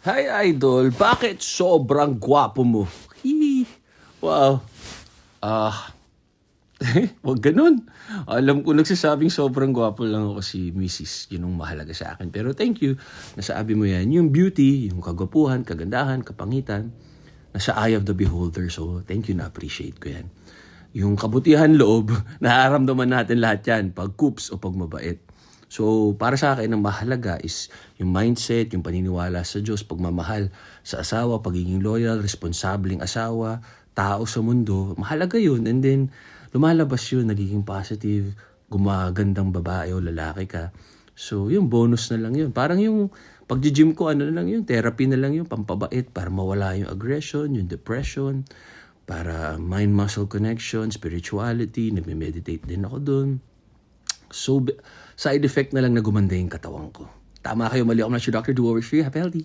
Hi Idol, bakit sobrang gwapo mo? Hihi. Wow. Ah, wag ganun. Alam ko nagsasabing sobrang gwapo lang ako si Mrs. Yun ang mahalaga sa akin. Pero thank you, nasabi mo yan. Yung beauty, yung kagwapuhan, kagandahan, kapangitan, nasa eye of the beholder. So thank you, na-appreciate ko yan. Yung kabutihan loob, nararamdaman natin lahat yan. Pag coops o pag mabait. So, para sa akin, ang mahalaga is yung mindset, yung paniniwala sa Diyos, pagmamahal sa asawa, pagiging loyal, responsabling asawa, tao sa mundo. Mahalaga yun. And then, lumalabas yun, nagiging positive, gumagandang babae o lalaki ka. So, yung bonus na lang yun. Parang yung pag-gym ko, ano na lang yun, therapy na lang yun, pampabait, para mawala yung aggression, yung depression, para mind-muscle connection, spirituality, nagme-meditate din ako dun. So, side effect na lang na gumanda yung katawan ko. Tama kayo, mali ako na si Dr. Do over 3. Happy healthy.